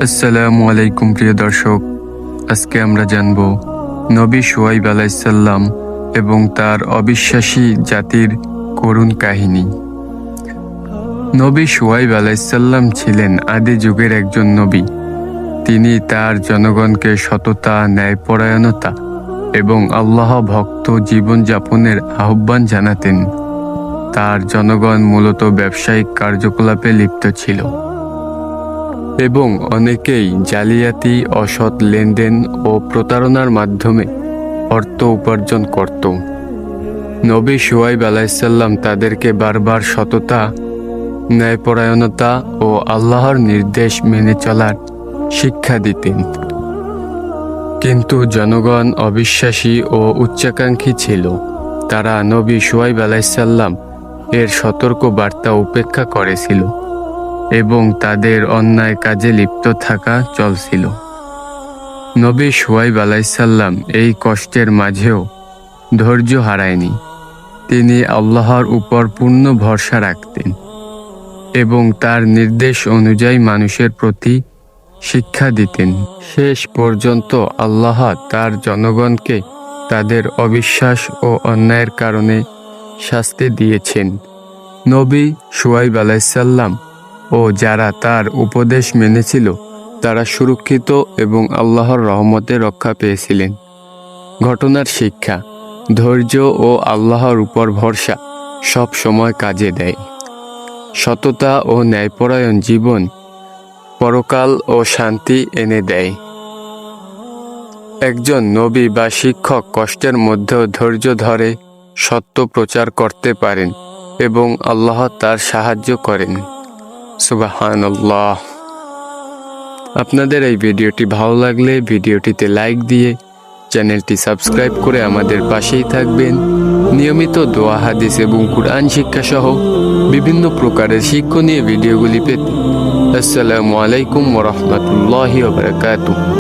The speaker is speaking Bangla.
আসসালামু আলাইকুম প্রিয় দর্শক, আজকে আমরা জানব নবী শুআইব আলাইহিসসালাম এবং তার অবিশ্বাসী জাতির করুণ কাহিনী। নবী শুআইব আলাইহিসসালাম ছিলেন আদি যুগের একজন নবী। তিনি তার জনগণকে সততা, ন্যায়পরায়ণতা এবং আল্লাহ ভক্ত জীবনযাপনের আহ্বান জানাতেন। তার জনগণ মূলত ব্যবসায়িক কার্যকলাপে লিপ্ত ছিল এবং অনেকেই জালিয়াতি, অসৎ লেনদেন ও প্রতারণার মাধ্যমে অর্থ উপার্জন করত। নবী শুআইব আলাইহিসসালাম তাদেরকে বারবার সততা, ন্যায়পরায়ণতা ও আল্লাহর নির্দেশ মেনে চলার শিক্ষা দিতেন। কিন্তু জনগণ অবিশ্বাসী ও উচ্চাকাঙ্ক্ষী ছিল। তারা নবী শুআইব আলাইহিসসালাম এর সতর্ক বার্তা উপেক্ষা করেছিল এবং তাদের অন্যায় কাজে লিপ্ত থাকা চলছিল। নবী শুআইব আলাইহিসসালাম এই কষ্টের মাঝেও ধৈর্য হারায়নি। তিনি আল্লাহর উপর পূর্ণ ভরসা রাখতেন এবং তার নির্দেশ অনুযায়ী মানুষের প্রতি শিক্ষা দিতেন। শেষ পর্যন্ত আল্লাহ তার জনগণকে তাদের অবিশ্বাস ও অন্যায়ের কারণে শাস্তি দিয়েছেন। নবী শুআইব আলাইহিসসালাম ও যারা তার উপদেশ মেনেছিল তারা সুরক্ষিত এবং আল্লাহর রহমতে রক্ষা পেয়েছিলেন। ঘটনার শিক্ষা: ধৈর্য ও আল্লাহর উপর ভরসা সব সময় কাজে দেয়। সততা ও ন্যায়পরায়ণ জীবন পরকাল ও শান্তি এনে দেয়। একজন নবী বা শিক্ষক কষ্টের মধ্যেও ধৈর্য ধরে সত্য প্রচার করতে পারেন এবং আল্লাহ তার সাহায্য করেন। সুবহানাল্লাহ। আপনাদের এই ভিডিওটি ভালো লাগলে ভিডিওটিতে লাইক দিয়ে চ্যানেলটি সাবস্ক্রাইব করে আমাদের পাশেই থাকবেন। নিয়মিত দোয়া, হাদিস এবং কুরআন শিক্ষা সহ বিভিন্ন প্রকারের শিক্ষণীয় ভিডিওগুলি পেতে। আসসালামু আলাইকুম ওয়া রাহমাতুল্লাহি ওয়া বারাকাতুহু।